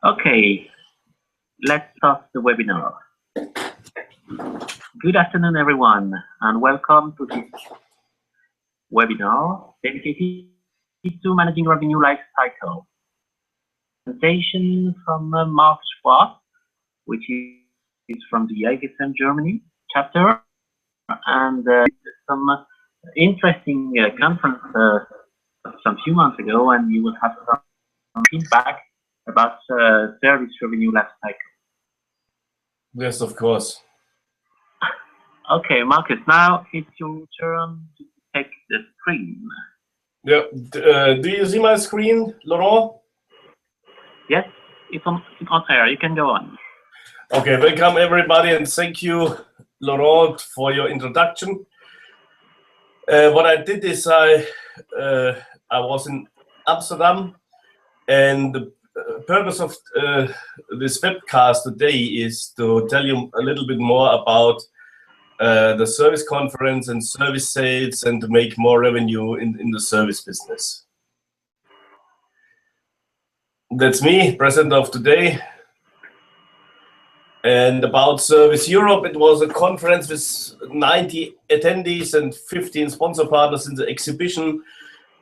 Okay, let's start the webinar. Good afternoon, everyone, and welcome to this webinar dedicated to managing revenue lifecycle. Presentation from Mark Schwartz, which is from the IFSM Germany chapter, and some interesting conference some few months ago, and you will have some feedback about service revenue lifecycle. Yes, of course. Okay, Marcus, now it's your turn to take the screen. Yeah. Do you see my screen, Laurent? Yes, it's on air. You can go on. Okay, welcome everybody, and thank you, Laurent, for your introduction. What I did is I was in Amsterdam, and the purpose of this webcast today is to tell you a little bit more about the service conference and service sales, and to make more revenue in the service business. That's me, president of today. And about Service Europe, it was a conference with 90 attendees and 15 sponsor partners in the exhibition.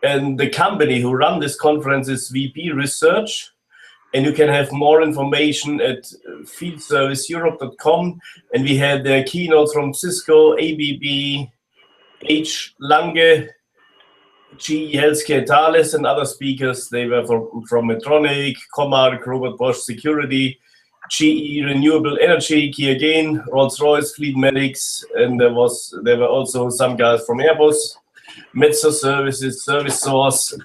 And the company who run this conference is VP Research. And you can have more information at fieldserviceeurope.com. And we had the keynotes from Cisco, ABB, H. Lange, GE Healthcare, Thales, and other speakers. They were from Medtronic, Comarch, Robert Bosch Security, GE Renewable Energy, Key again, Rolls-Royce, Fleet Medics, and there were also some guys from Airbus, Metso Services, Service Source,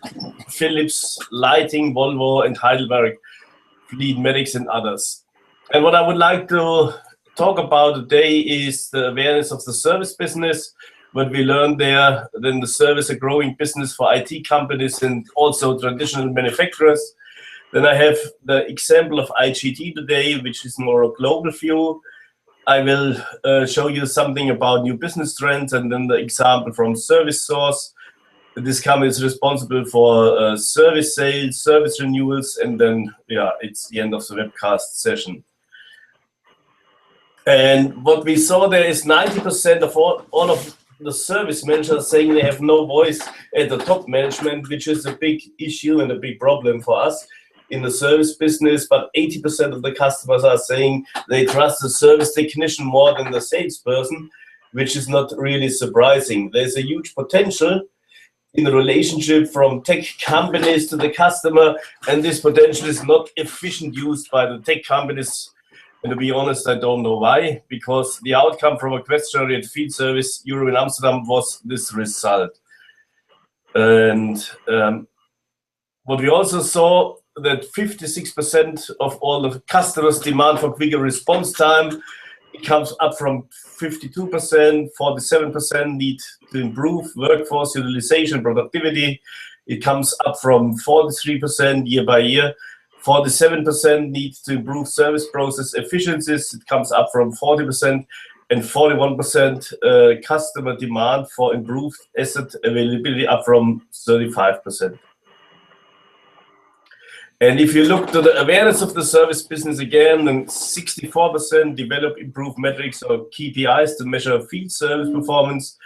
Philips, Lighting, Volvo, and Heidelberg, Fleet Medics, and others. And what I would like to talk about today is the awareness of the service business, what we learned there, then the service, a growing business for IT companies and also traditional manufacturers. Then I have the example of IGT today, which is more a global view. I will show you something about new business trends, and then the example from Service Source. This company is responsible for service sales, service renewals, and then, yeah, it's the end of the webcast session. And what we saw there is 90% of all of the service managers saying they have no voice at the top management, which is a big issue and a big problem for us in the service business. But 80% of the customers are saying they trust the service technician more than the salesperson, which is not really surprising. There's a huge potential in the relationship from tech companies to the customer, and this potential is not efficient used by the tech companies. And to be honest, I don't know why, because the outcome from a questionnaire at Field Service Europe in Amsterdam was this result. And what we also saw, that 56% of all the customers demand for quicker response time. It comes up from 52%, 47% need to improve workforce utilization, productivity. It comes up from 43% year by year. 47% need to improve service process efficiencies. It comes up from 40%, and 41% customer demand for improved asset availability, up from 35%. And if you look to the awareness of the service business again, then 64% develop improved metrics or KPIs to measure field service performance.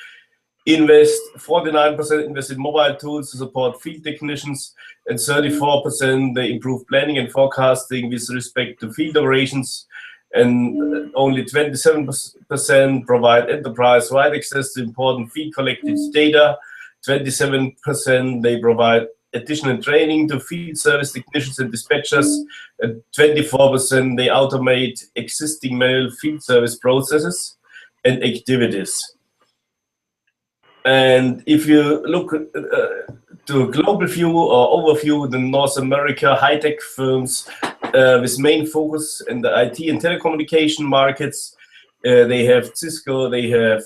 49% invest in mobile tools to support field technicians, and 34% they improve planning and forecasting with respect to field operations, and only 27% provide enterprise-wide access to important field collected data. 27% they provide additional training to field service technicians and dispatchers, and 24% they automate existing manual field service processes and activities. And if you look to a global view or overview, the North America high-tech firms with main focus in the IT and telecommunication markets, they have Cisco, they have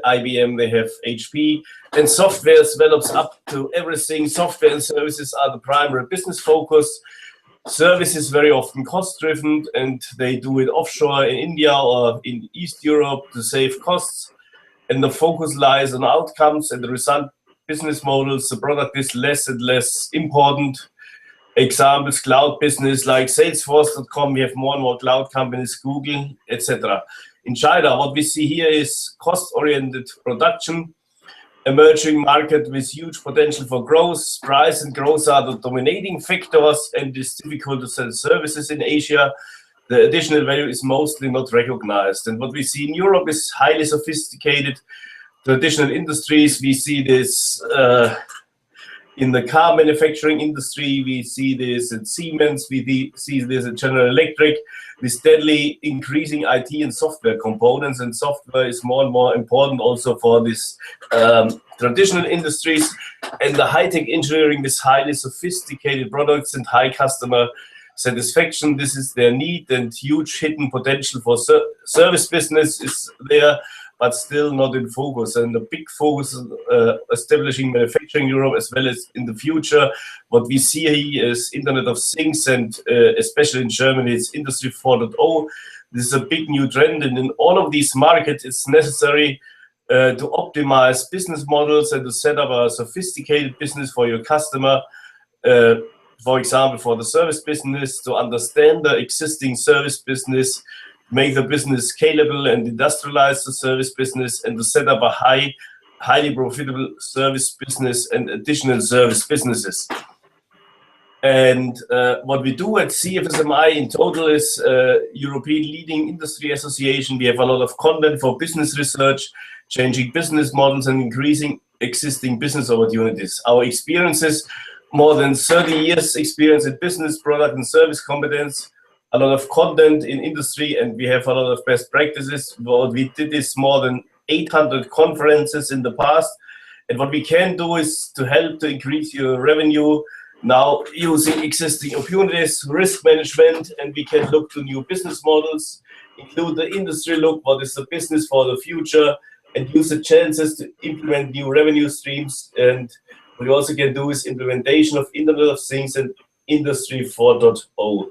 IBM, they have HP, and software develops up to everything. Software and services are the primary business focus. Service is very often cost-driven, and they do it offshore in India or in East Europe to save costs. And the focus lies on outcomes and the result business models. The product is less and less important. examples, cloud business like Salesforce.com. We have more and more cloud companies, Google, etc. In China, what we see here is cost-oriented production, emerging market with huge potential for growth. Price and growth are the dominating factors, and it's difficult to sell services in Asia. The additional value is mostly not recognized. And what we see in Europe is highly sophisticated traditional industries. We see this in the car manufacturing industry, we see this at Siemens, we see this at General Electric, with steadily increasing IT and software components, and software is more and more important also for these traditional industries, and the high-tech engineering with highly sophisticated products and high customer satisfaction. This is their need, and huge hidden potential for service business is there, but still not in focus. And the big focus establishing manufacturing in Europe, as well as in the future. What we see here is Internet of Things, and especially in Germany, it's Industry 4.0. This is a big new trend, and in all of these markets, it's necessary to optimize business models and to set up a sophisticated business for your customer. For example, for the service business, to understand the existing service business, make the business scalable and industrialize the service business, and to set up a highly profitable service business and additional service businesses. And what we do at CFSMI in total is European Leading Industry Association. We have a lot of content for business research, changing business models and increasing existing business opportunities. Our experiences, more than 30 years experience in business, product and service competence, a lot of content in industry, and we have a lot of best practices. What we did is more than 800 conferences in the past, and what we can do is to help to increase your revenue now using existing opportunities, risk management, and we can look to new business models, include the industry look, what is the business for the future, and use the chances to implement new revenue streams. And what we also can do is implementation of Internet of Things and Industry 4.0.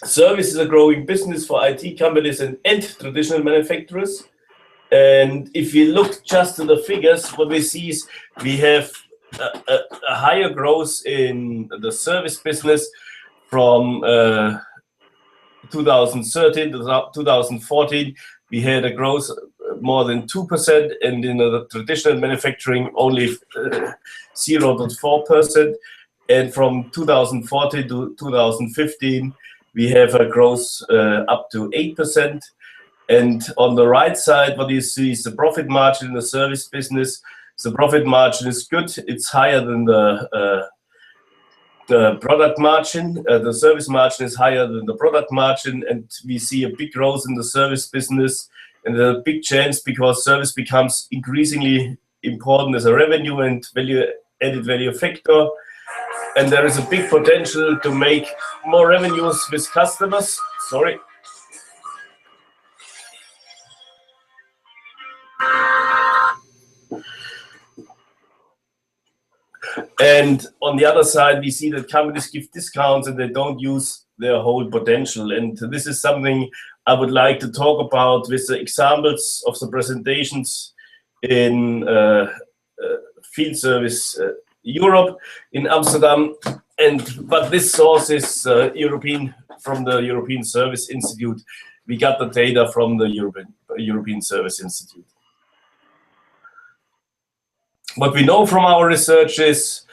Service is a growing business for IT companies and traditional manufacturers. And if we look just to the figures, what we see is we have a higher growth in the service business from 2013 to 2014. We had a growth more than 2%, and in the traditional manufacturing only 0.4%. And from 2014 to 2015, we have a growth up to 8%. And on the right side, what you see is the profit margin in the service business. The profit margin is good. It's higher than the product margin. The service margin is higher than the product margin, and we see a big growth in the service business, and a big chance because service becomes increasingly important as a revenue and added value factor. And there is a big potential to make more revenues with customers. Sorry. And on the other side, we see that companies give discounts and they don't use their whole potential. And this is something I would like to talk about with the examples of the presentations in field service Europe in Amsterdam. But this source is European, from the European Service Institute. We got the data from the European Service Institute. What we know from our research is,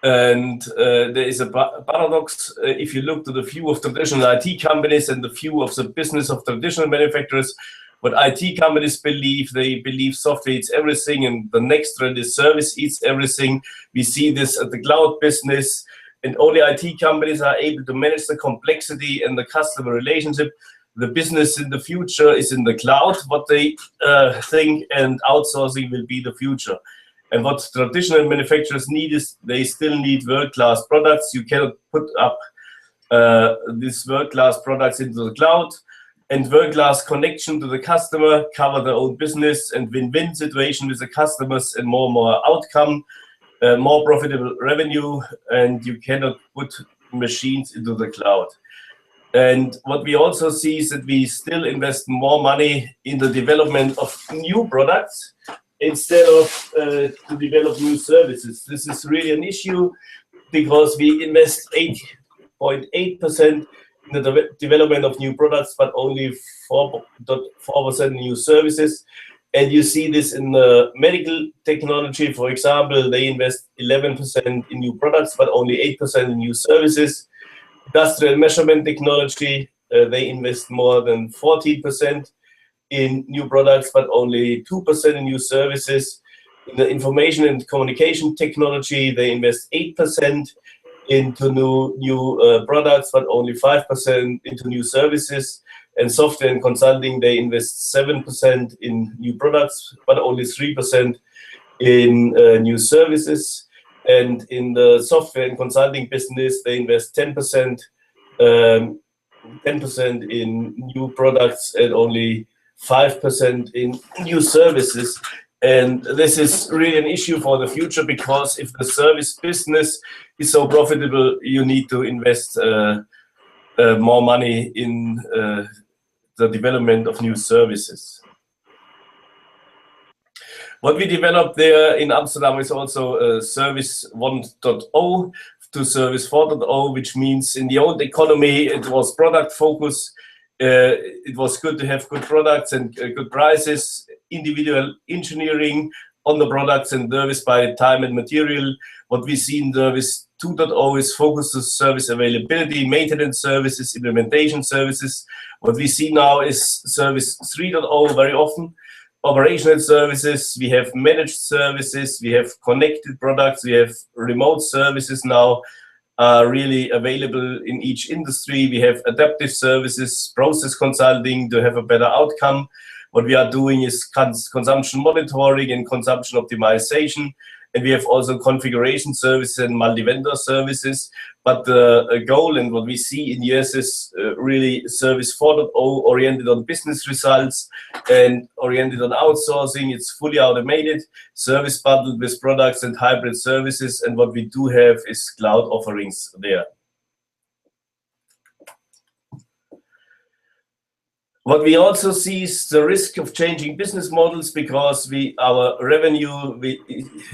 and there is a paradox, if you look to the view of traditional IT companies and the view of the business of traditional manufacturers, what IT companies believe, they believe software eats everything, and the next trend is service eats everything. We see this at the cloud business, and only IT companies are able to manage the complexity and the customer relationship. The business in the future is in the cloud, what they think, and outsourcing will be the future. And what traditional manufacturers need is they still need world-class products. You cannot put up these world-class products into the cloud, and world-class connection to the customer, cover their own business, and win-win situation with the customers, and more outcome, more profitable revenue, and you cannot put machines into the cloud. And what we also see is that we still invest more money in the development of new products instead of to develop new services. This is really an issue because we invest 8.8% in the development of new products, but only 4.4% new services. And you see this in the medical technology, for example, they invest 11% in new products, but only 8% in new services. Industrial measurement technology, they invest more than 14% in new products, but only 2% in new services. In the information and communication technology, they invest 8% into new products, but only 5% into new services. And software and consulting, they invest 7% in new products, but only 3% in new services. And in the software and consulting business, they invest 10% in new products and only 5% in new services. And this is really an issue for the future, because if the service business is so profitable, you need to invest more money in the development of new services. What we developed there in Amsterdam is also Service 1.0 to Service 4.0, which means in the old economy it was product focus. It was good to have good products and good prices, individual engineering on the products and service by time and material. What we see in Service 2.0 is focus to service availability, maintenance services, implementation services. What we see now is Service 3.0 very often. Operational services, we have managed services, we have connected products, we have remote services now really available in each industry. We have adaptive services, process consulting to have a better outcome. What we are doing is consumption monitoring and consumption optimization. And we have also configuration services and multi-vendor services. But the goal and what we see in US is really Service 4.0 oriented on business results and oriented on outsourcing. It's fully automated, service bundled with products and hybrid services. And what we do have is cloud offerings there. What we also see is the risk of changing business models, because our revenue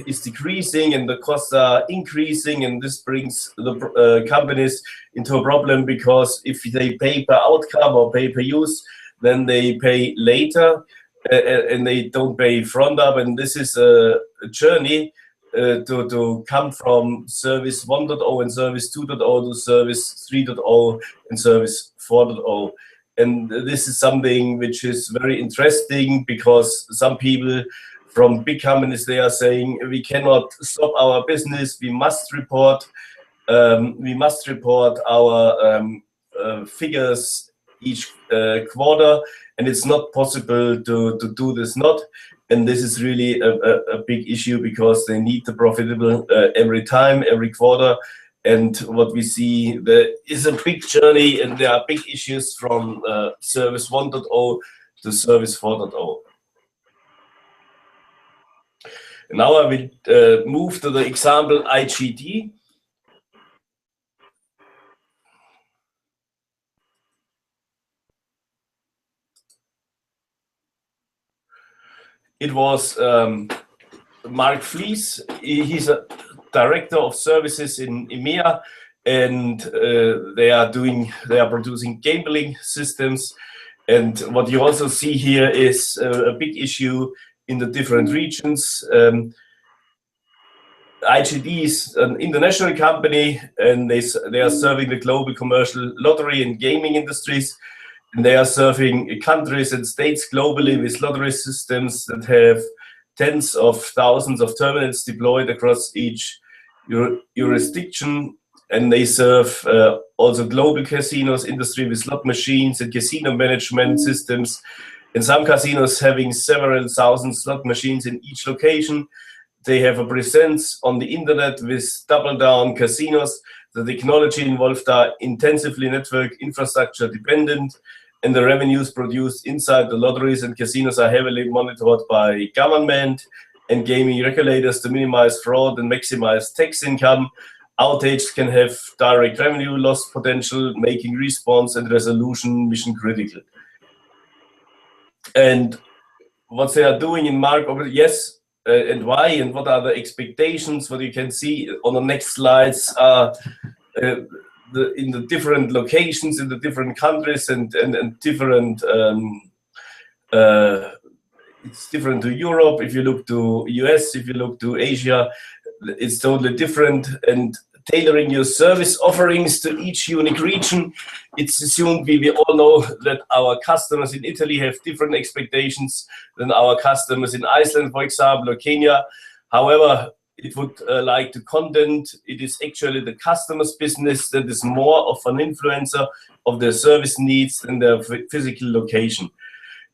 is decreasing and the costs are increasing, and this brings the companies into a problem, because if they pay per outcome or pay per use, then they pay later and they don't pay front up. And this is a journey to come from Service 1.0 and Service 2.0 to Service 3.0 and Service 4.0. And this is something which is very interesting, because some people from big companies, they are saying we cannot stop our business. We must report our figures each quarter, and it's not possible to do this not. And this is really a big issue, because they need the profitable every time, every quarter. And what we see, there is a big journey, and there are big issues from Service 1.0 to Service 4.0. Now I will move to the example IGD. It was Mark Fleece. He's a director of services in EMEA, and they are producing gambling systems. And what you also see here is a big issue in the different regions. IGD is an international company, and they are serving the global commercial lottery and gaming industries. And they are serving countries and states globally with lottery systems that have tens of thousands of terminals deployed across each jurisdiction. And they serve also global casinos industry with slot machines and casino management systems. And some casinos having several thousand slot machines in each location. They have a presence on the internet with Double Down Casinos. The technology involved are intensively network infrastructure dependent, and the revenues produced inside the lotteries and casinos are heavily monitored by government and gaming regulators to minimize fraud and maximize tax income. Outages can have direct revenue loss potential, making response and resolution mission critical. And what they are doing in Mark, yes, and why, and what are the expectations. What you can see on the next slides are in the different locations in the different countries, and different. It's different to Europe. If you look to US, if you look to Asia, it's totally different. And tailoring your service offerings to each unique region, it's assumed we all know that our customers in Italy have different expectations than our customers in Iceland, for example, or Kenya. However, it would like to content, it is actually the customer's business that is more of an influencer of their service needs than their physical location.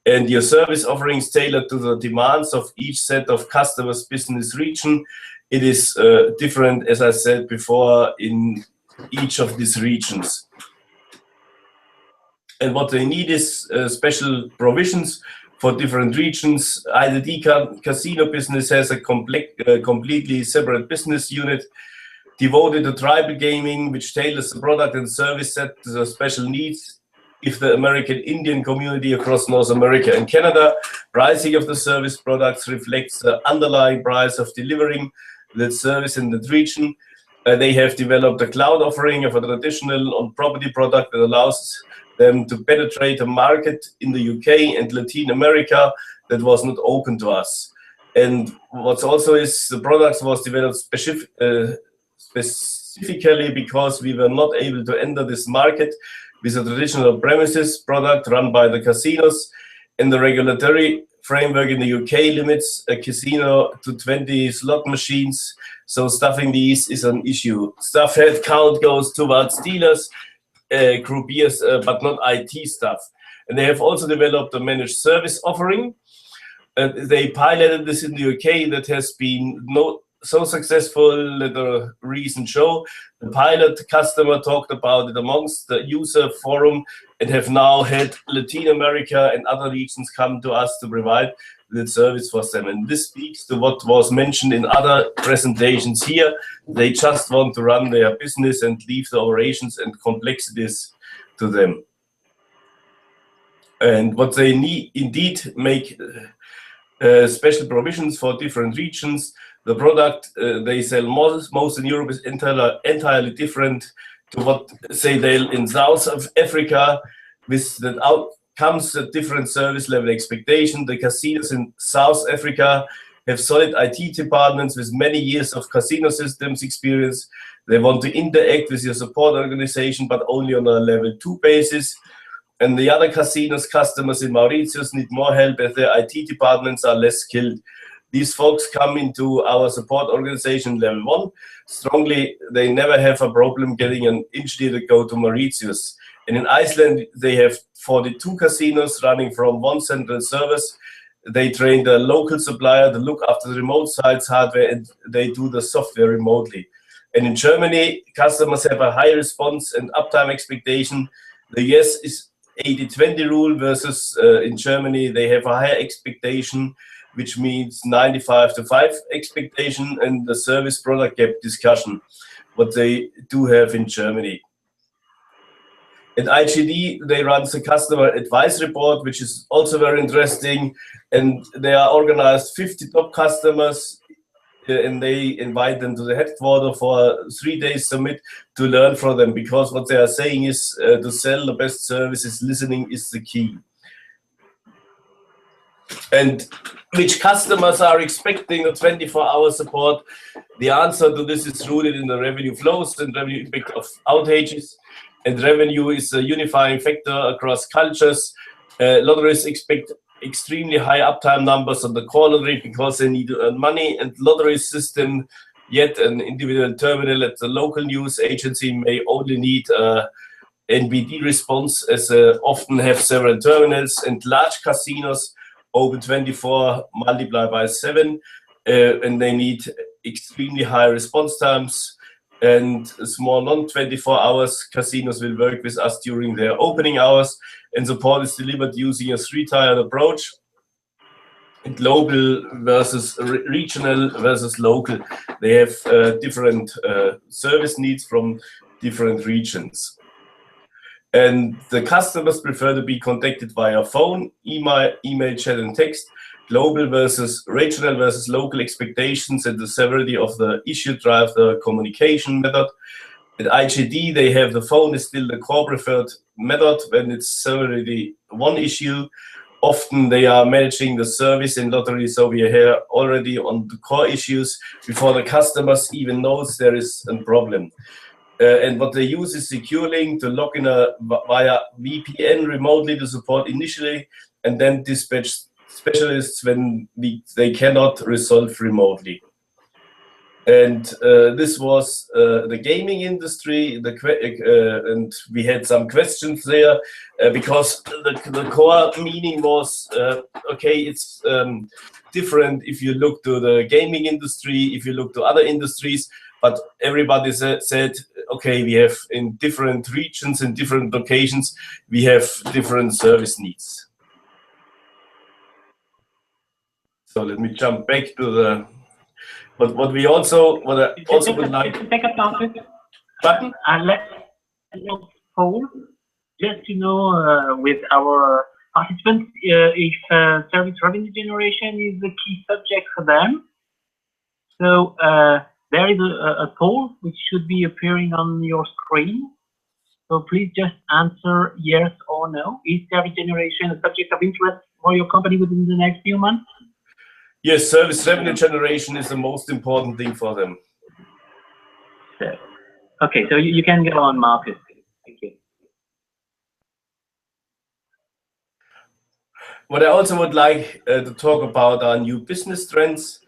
And your service offerings tailored to the demands of each set of customers' business region. It is different, as I said before, in each of these regions. And what they need is special provisions for different regions. IDD casino business has a completely separate business unit devoted to tribal gaming, which tailors the product and service set to the special needs if the American Indian community across North America and Canada. Pricing of the service products reflects the underlying price of delivering that service in that region. They have developed a cloud offering of a traditional on-property product that allows them to penetrate a market in the UK and Latin America that was not open to us. And what's also is the products was developed specifically because we were not able to enter this market with a traditional premises product run by the casinos, and the regulatory framework in the UK limits a casino to 20 slot machines, so staffing these is an issue. Staff head count goes towards dealers, croupiers, but not IT staff. And they have also developed a managed service offering. They piloted this in the UK that has been so successful that a recent show, the pilot customer talked about it amongst the user forum, and have now had Latin America and other regions come to us to provide that service for them. And this speaks to what was mentioned in other presentations here. They just want to run their business and leave the operations and complexities to them. And what they need, indeed, make special provisions for different regions. The product they sell most in Europe is entirely different to what, say, they in South of Africa, with that comes a different service level expectation. The casinos in South Africa have solid IT departments with many years of casino systems experience. They want to interact with your support organization, but only on a level 2 basis. And the other casinos customers in Mauritius need more help as their IT departments are less skilled. These folks come into our support organization level 1 strongly. They never have a problem getting an engineer to go to Mauritius. And in Iceland, they have 42 casinos running from one central service. They train the local supplier to look after the remote sites hardware, and they do the software remotely. And in Germany, customers have a high response and uptime expectation. The US is 80-20 rule versus in Germany, they have a higher expectation, which means 95-5 expectation, and the service product gap discussion, what they do have in Germany. At IGD, they run the customer advice report, which is also very interesting, and they are organized 50 top customers, and they invite them to the headquarters for a 3-day summit to learn from them, because what they are saying is to sell the best services, listening is the key. And which customers are expecting a 24-hour support? The answer to this is rooted in the revenue flows and revenue impact of outages. And revenue is a unifying factor across cultures. Lotteries expect extremely high uptime numbers on the core lottery because they need to earn money. And lottery system, yet an individual terminal at the local news agency may only need NBD response, as often have several terminals. And large casinos open 24 multiplied by 7, and they need extremely high response times. And small non-24 hours casinos will work with us during their opening hours, and support is delivered using a 3-tiered approach: global versus regional versus local. They have different service needs from different regions. And the customers prefer to be contacted via phone, email, chat, and text. global versus regional versus local expectations, and the severity of the issue drive the communication method. At IGD, they have the phone is still the core preferred method when it's severity one issue. Often they are managing the service in lottery, so we are here already on the core issues before the customers even knows there is a problem. And what they use is secure link to log in via VPN remotely to support initially, and then dispatch specialists when they cannot resolve remotely. And this was the gaming industry, and we had some questions there because the core meaning was, okay, it's different if you look to the gaming industry, if you look to other industries, but everybody said, okay, we have in different regions, in different locations, we have different service needs. So let me jump back to the, but what I also would like. Take a topic. Button? Let's poll just to know with our participants if service revenue generation is the key subject for them. So there is a poll which should be appearing on your screen. So please just answer yes or no. Is service generation a subject of interest for your company within the next few months? Yes, service revenue generation is the most important thing for them. So, okay, so you can go on, Marcus. Thank you. What I also would like to talk about are new business trends.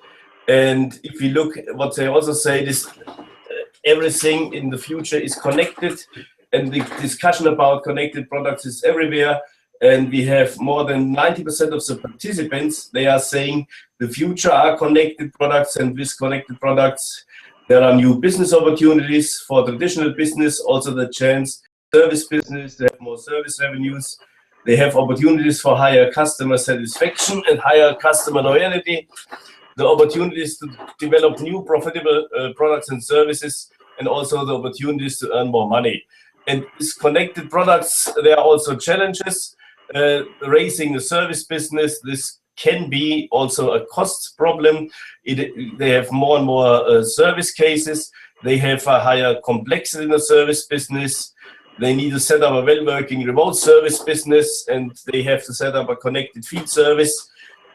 And if you look, what they also say is everything in the future is connected, and the discussion about connected products is everywhere. And we have more than 90% of the participants, they are saying the future are connected products, and with connected products, there are new business opportunities for traditional business, also the chance service business, they have more service revenues, they have opportunities for higher customer satisfaction and higher customer loyalty, the opportunities to develop new profitable products and services, and also the opportunities to earn more money. And these connected products, there are also challenges. Raising the service business, this can be also a cost problem. They have more and more service cases. They have a higher complexity in the service business. They need to set up a well-working remote service business, and they have to set up a connected field service.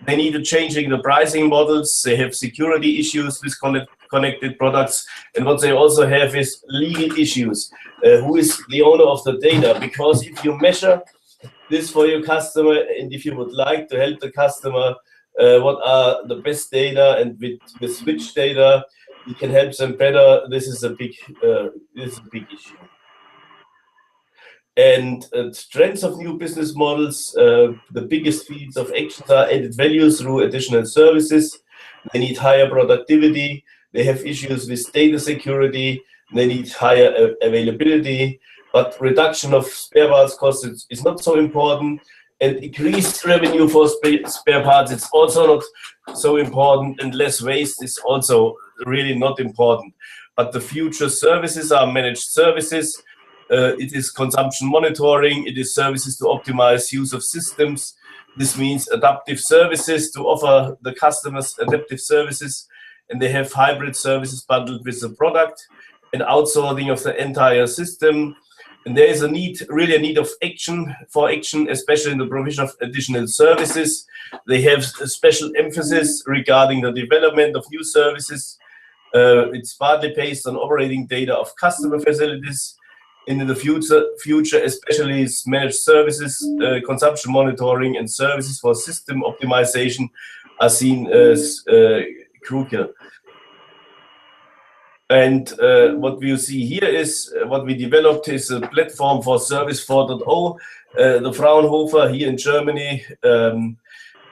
They need to changing the pricing models. They have security issues with connected products. And what they also have is legal issues. Who is the owner of the data? Because if you measure this for your customer, and if you would like to help the customer, what are the best data and with which data you can help them better, this is a big issue. And trends of new business models, the biggest fields of actions are added value through additional services. They need higher productivity. They have issues with data security. They need higher availability. But reduction of spare parts costs is not so important, and increased revenue for spare parts it's also not so important, and less waste is also really not important. But the future services are managed services. It is consumption monitoring. It is services to optimize use of systems. This means adaptive services to offer the customers adaptive services, and they have hybrid services bundled with the product and outsourcing of the entire system. And there is really a need of action, especially in the provision of additional services. They have a special emphasis regarding the development of new services. It's partly based on operating data of customer facilities. In the future, especially managed services, consumption monitoring, and services for system optimization are seen as crucial. And what we see here is what we developed is a platform for Service 4.0. The Fraunhofer here in Germany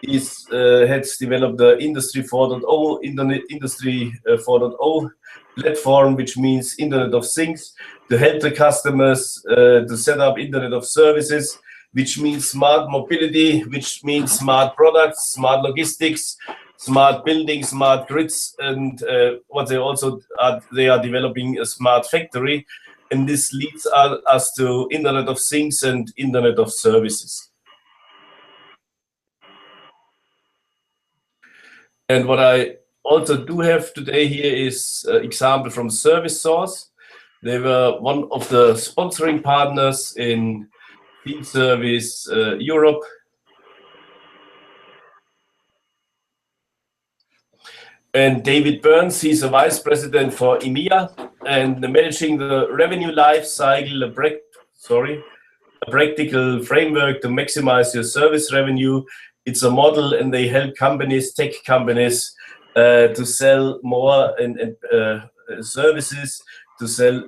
has developed the Industry 4.0, Industry 4.0 platform, which means Internet of Things, to help the customers to set up Internet of Services, which means smart mobility, which means smart products, smart logistics, smart buildings, smart grids, and what they also are, they are developing a smart factory, and this leads us to Internet of Things and Internet of Services. And what I also do have today here is an example from Service Source. They were one of the sponsoring partners in Field Service Europe. And David Burns, he's a vice president for EMEA and managing the revenue life cycle, a practical framework to maximize your service revenue. It's a model, and they help companies, tech companies, to sell more and services, to sell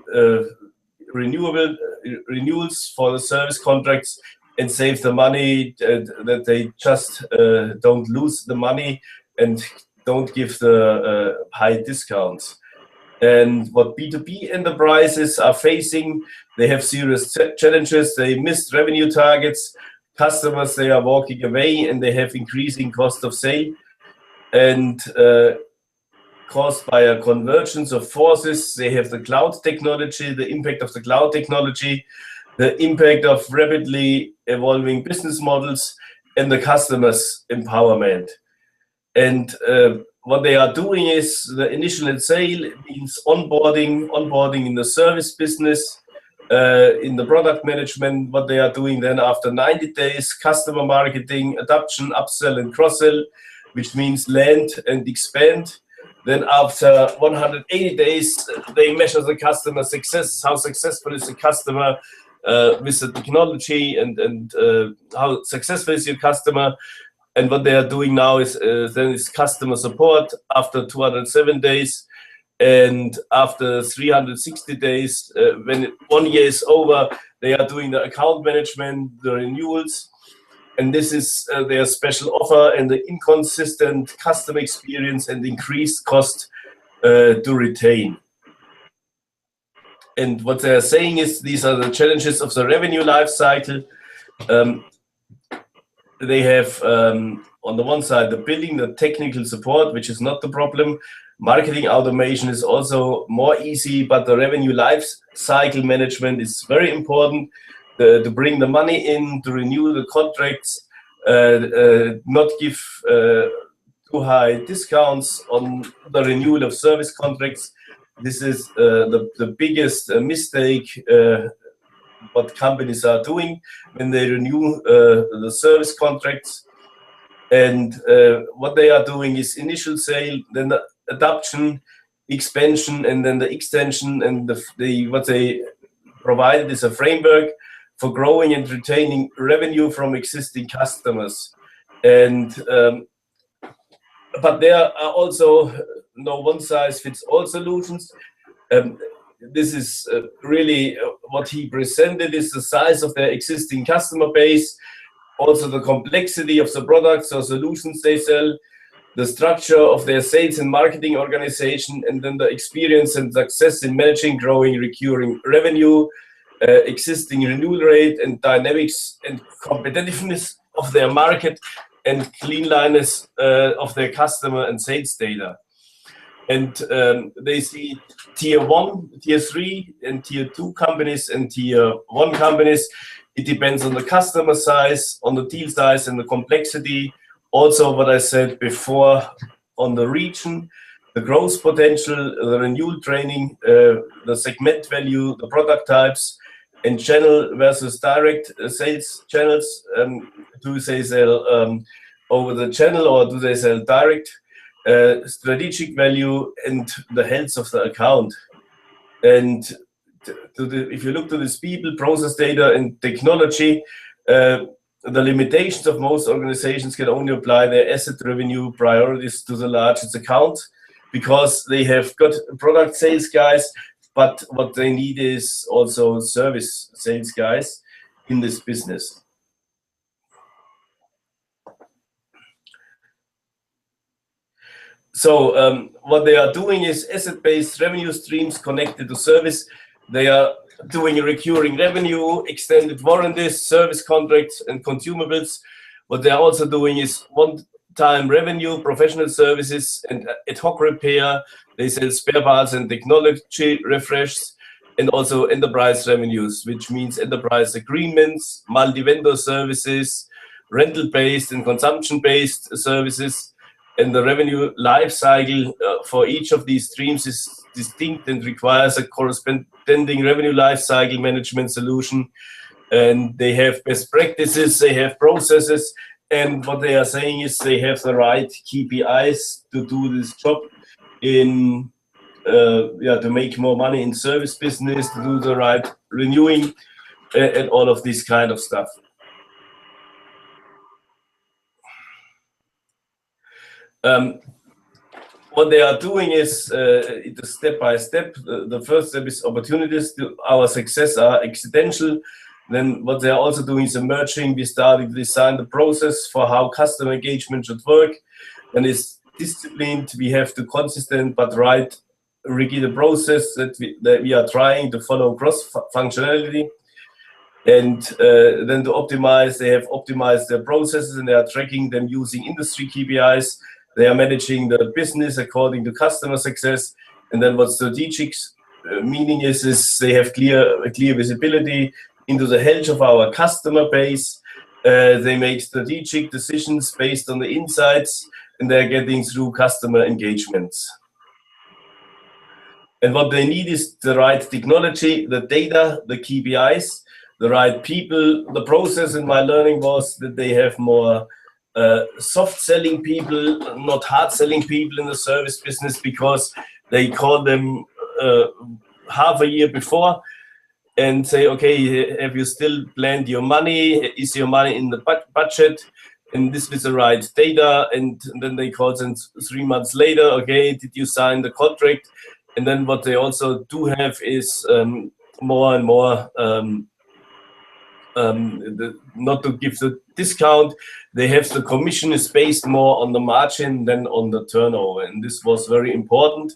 renewals for the service contracts, and save the money, that they just don't lose the money and don't give the high discounts. And what B2B enterprises are facing, they have serious challenges. They missed revenue targets. Customers, they are walking away, and they have increasing cost of sale. And caused by a convergence of forces, they have the cloud technology, the impact of the cloud technology, the impact of rapidly evolving business models, and the customers' empowerment. And what they are doing is the initial sale means onboarding in the service business, in the product management. What they are doing then after 90 days, customer marketing, adoption, upsell, and cross-sell, which means land and expand. Then after 180 days, they measure the customer success. How successful is the customer with the technology, and how successful is your customer? And what they are doing now is then is customer support after 207 days. And after 360 days, when 1 year is over, they are doing the account management, the renewals. And this is their special offer, and the inconsistent customer experience and increased cost to retain. And what they are saying is these are the challenges of the revenue life cycle. They have on the one side the billing, the technical support, which is not the problem. Marketing automation is also more easy, but the revenue life cycle management is very important to bring the money in, to renew the contracts, not give too high discounts on the renewal of service contracts. This is the biggest mistake what companies are doing when they renew the service contracts. And what they are doing is initial sale, then the adoption, expansion, and then the extension. And what they provided is a framework for growing and retaining revenue from existing customers. And but there are also no one-size-fits-all solutions. This is really what he presented is the size of their existing customer base, also the complexity of the products or solutions they sell, the structure of their sales and marketing organization, and then the experience and success in managing growing recurring revenue, existing renewal rate, and dynamics and competitiveness of their market, and cleanliness of their customer and sales data. And they see tier 1, tier 3, and tier 2 companies and tier 1 companies. It depends on the customer size, on the deal size, and the complexity. Also, what I said before on the region, the growth potential, the renewal training, the segment value, the product types, and channel versus direct sales channels. Do they sell over the channel, or do they sell direct? Strategic value, and the health of the account. And if you look to this people, process data, and technology, the limitations of most organizations can only apply their asset revenue priorities to the largest account, because they have got product sales guys, but what they need is also service sales guys in this business. So what they are doing is asset-based revenue streams connected to service. They are doing a recurring revenue, extended warranties, service contracts, and consumables. What they are also doing is one-time revenue, professional services, and ad hoc repair. They sell spare parts and technology refreshes, and also enterprise revenues, which means enterprise agreements, multi-vendor services, rental-based and consumption-based services. And the revenue life cycle for each of these streams is distinct and requires a corresponding revenue life cycle management solution. And they have best practices, they have processes, and what they are saying is they have the right KPIs to do this job in to make more money in service business, to do the right renewing, and all of this kind of stuff. What they are doing is step by step. The first step is opportunities to our success are accidental. Then what they are also doing is emerging. We started to design the process for how customer engagement should work. And it's disciplined. We have to consistent but right rigid process that we are trying to follow cross functionality. And then to optimize, they have optimized their processes and they are tracking them using industry KPIs. They are managing the business according to customer success. And then what strategic meaning is they have clear visibility into the health of our customer base. They make strategic decisions based on the insights, and they're getting through customer engagements. And what they need is the right technology, the data, the KPIs, the right people. The process in my learning was that they have more soft selling people, not hard selling people in the service business, because they call them half a year before and say, okay, have you still planned your money? Is your money in the budget? And this is the right data. And then they call them 3 months later, okay, did you sign the contract? And then what they also do have is more and more, not to give the discount, they have the commission is based more on the margin than on the turnover. And this was very important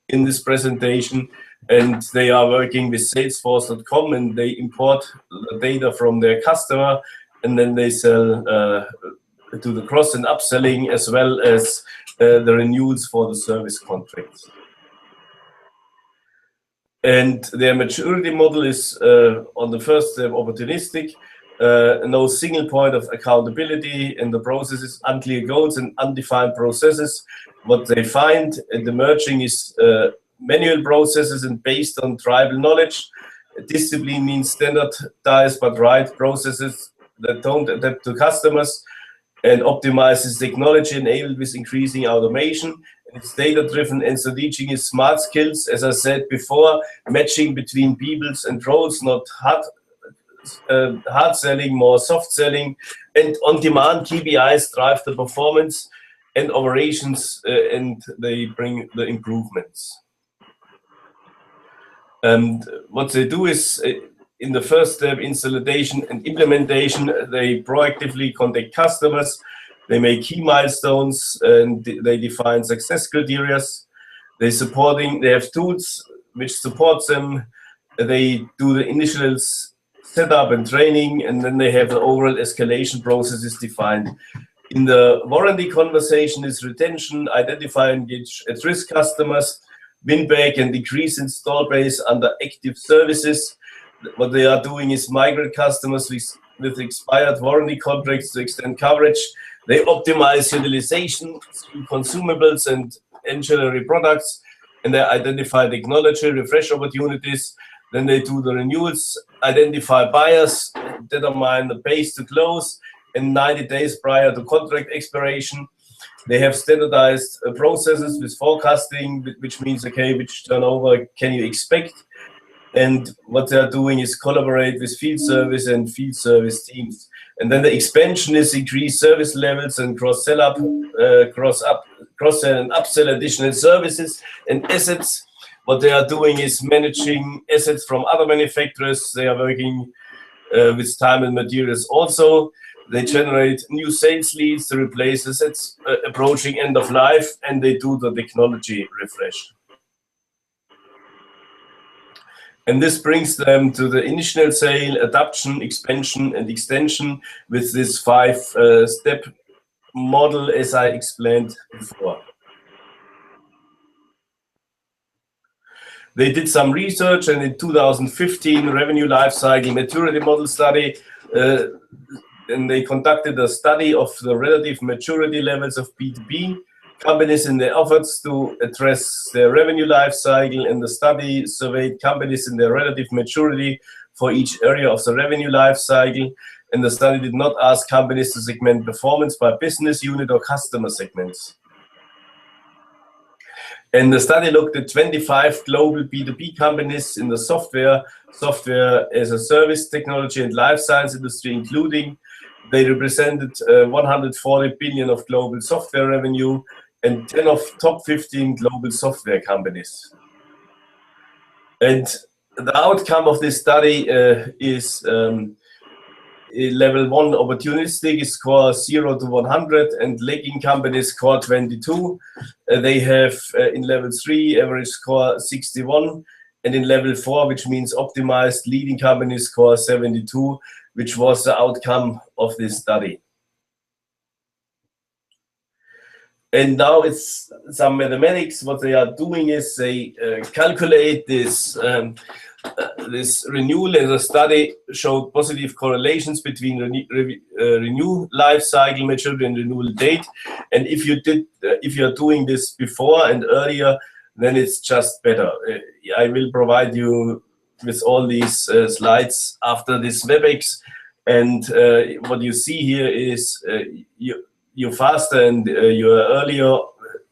in this presentation. And they are working with Salesforce.com and they import the data from their customer and then they sell to the cross and upselling as well as the renewals for the service contracts. And their maturity model is on the first step opportunistic, no single point of accountability in the processes, unclear goals and undefined processes. What they find in the merging is manual processes and based on tribal knowledge. Discipline means standardized but right processes that don't adapt to customers, and optimizes technology enabled with increasing automation. It's data-driven and strategic is smart skills, as I said before, matching between peoples and roles, not hard selling, more soft selling, and on-demand KPIs drive the performance and operations, and they bring the improvements. And what they do is, in the first step, installation and implementation, they proactively contact customers. They make key milestones and they define success criteria. They have tools which support them. They do the initial setup and training, and then they have the overall escalation processes defined. In the warranty conversation is retention, identify and engage at-risk customers, win back and decrease install base under active services. What they are doing is migrate customers with expired warranty contracts to extend coverage. They optimize utilization through consumables and ancillary products, and they identify technology refresh opportunities. Then they do the renewals, identify buyers, determine the base to close, and 90 days prior to contract expiration. They have standardized processes with forecasting, which means, okay, which turnover can you expect? And what they're doing is collaborate with field service and field service teams. And then the expansion is increase service levels and cross-sell and upsell additional services and assets. What they are doing is managing assets from other manufacturers. They are working with time and materials also. They generate new sales leads to replace assets approaching end of life, and they do the technology refresh. And this brings them to the initial sale, adoption, expansion, and extension with this 5-step model, as I explained before. They did some research, and in 2015, revenue lifecycle maturity model study, and they conducted a study of the relative maturity levels of B2B companies in their efforts to address their revenue life cycle, and the study surveyed companies in their relative maturity for each area of the revenue life cycle. And the study did not ask companies to segment performance by business unit or customer segments. And the study looked at 25 global B2B companies in the software as a service, technology, and life science industry, including. They represented 140 billion of global software revenue and 10 of top 15 global software companies. And the outcome of this study is level 1 opportunistic is score 0 to 100, and lagging companies score 22. They have in level 3 average score 61, and in level 4, which means optimized, leading companies score 72, which was the outcome of this study. And now it's some mathematics. What they are doing is they calculate this this renewal, and the study showed positive correlations between renew life cycle maturity and renewal date. And if you are doing this before and earlier, then it's just better. I will provide you with all these slides after this WebEx, and what you see here is you're faster and you're earlier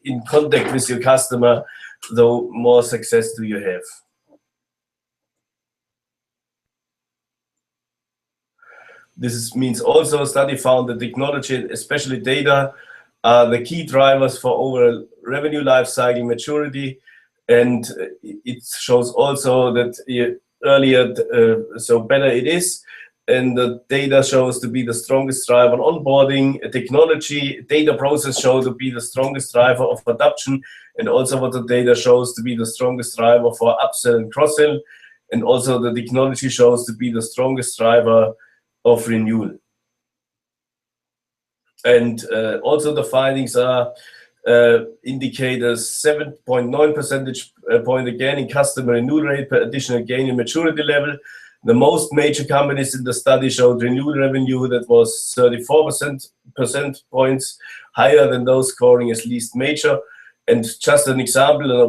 in contact with your customer, though more success do you have. This means also a study found that technology, especially data, are the key drivers for overall revenue lifecycle maturity. And it shows also that earlier, so better it is. And the data shows to be the strongest driver on onboarding. Technology, data process show to be the strongest driver of adoption. And also what the data shows to be the strongest driver for upsell and cross-sell. And also the technology shows to be the strongest driver of renewal. And also the findings are indicate a 7.9 percentage point again in customer renewal rate per additional gain in maturity level. The most major companies in the study showed renewal revenue that was 34 percent points higher than those scoring as least major. And just an example, an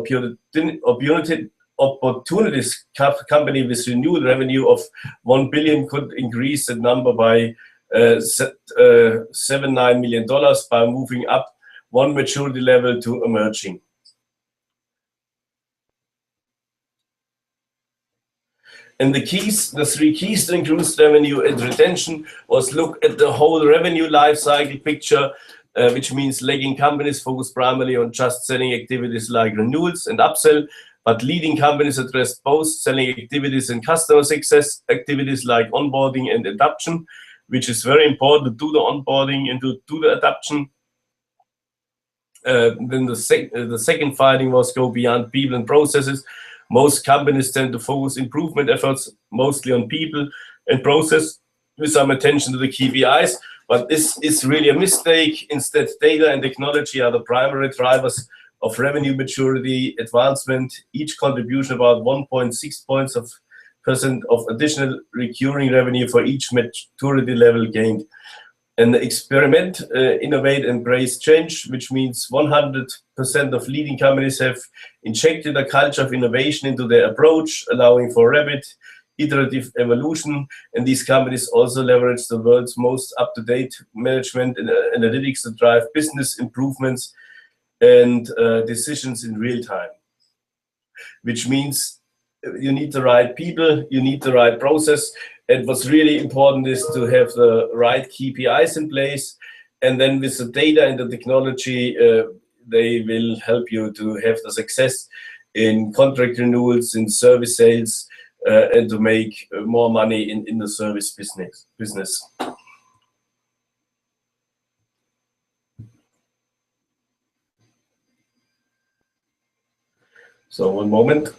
opportunities company with renewal revenue of 1 billion could increase the number by $79 million by moving up one maturity level to emerging. And the three keys to increase revenue and retention was look at the whole revenue life cycle picture, which means lagging companies focus primarily on just selling activities like renewals and upsell, but leading companies address both selling activities and customer success activities like onboarding and adoption, which is very important to do the onboarding and to do the adoption. Then the second finding was go beyond people and processes. Most companies tend to focus improvement efforts mostly on people and process with some attention to the KPIs, but this is really a mistake. Instead, data and technology are the primary drivers of revenue maturity advancement. Each contribution about 1.6% of additional recurring revenue for each maturity level gained. And experiment, innovate, embrace change, which means 100% of leading companies have injected a culture of innovation into their approach, allowing for rapid, iterative evolution. And these companies also leverage the world's most up-to-date management and analytics to drive business improvements and decisions in real time, which means you need the right people, you need the right process. And what's really important is to have the right KPIs in place. And then with the data and the technology, they will help you to have the success in contract renewals, in service sales, and to make more money in the service business. So one moment.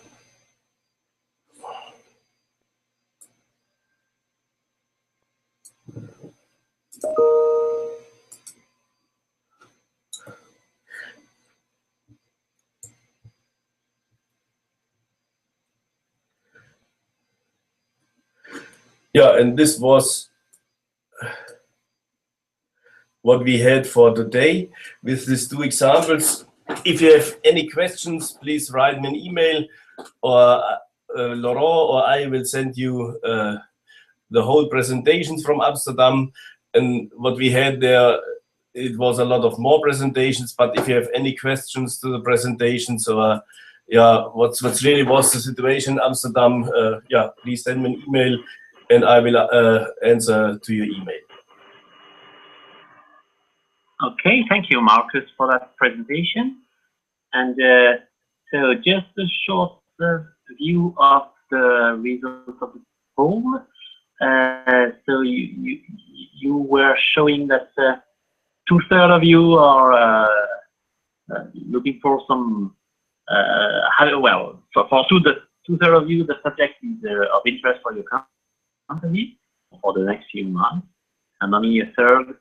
Yeah, and this was what we had for today with these two examples. If you have any questions, please write me an email, or Laurent or I will send you the whole presentations from Amsterdam. And what we had there, it was a lot of more presentations, but if you have any questions to the presentations, or yeah, what's really was the situation in Amsterdam, yeah, please send me an email and I will answer to your email. Okay, thank you, Marcus, for that presentation. And so just a short view of the results of the poll. So you were showing that 2/3 of you are looking for some, well, for 2/3 of you, the subject is of interest for your company for the next few months, and only a third,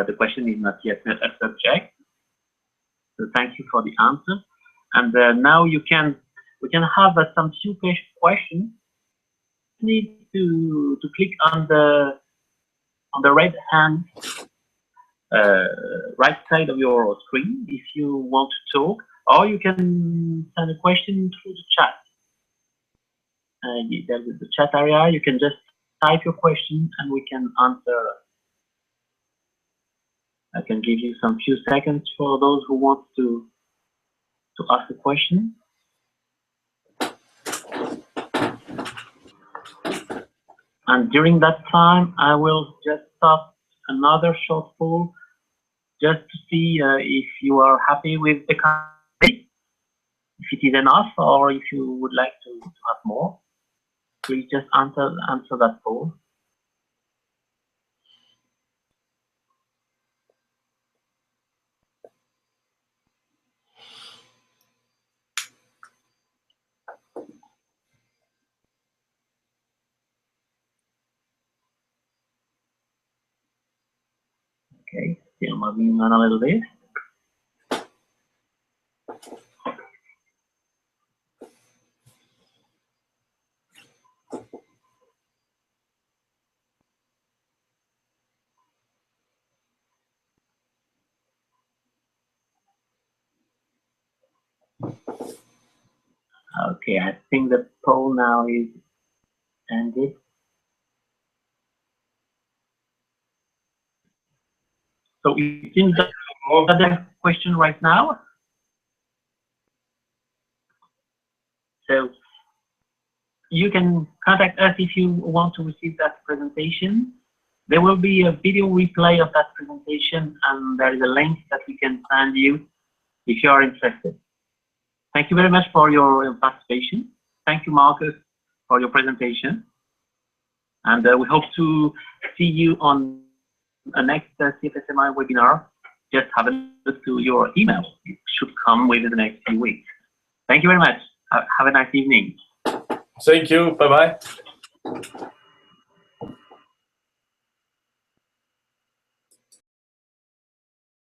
the question is not yet a subject. So thank you for the answer. And now we can have some few questions. You need to click on the red hand right side of your screen if you want to talk, or you can send a question through the chat. There's the chat area. You can just type your question and we can answer. I can give you some few seconds for those who want to ask a question. And during that time, I will just start another short poll just to see if you are happy with the content, if it is enough, or if you would like to have more. Please just answer that poll. Okay, still moving on a little bit. Okay, I think the poll now is ended. So it seems that the question right now. So you can contact us if you want to receive that presentation. There will be a video replay of that presentation, and there is a link that we can send you if you are interested. Thank you very much for your participation. Thank you, Marcus, for your presentation. And we hope to see you on a next CFSMI webinar. Just have a look to your email. It should come within the next few weeks. Thank you very much. Have a nice evening. Thank you. Bye-bye.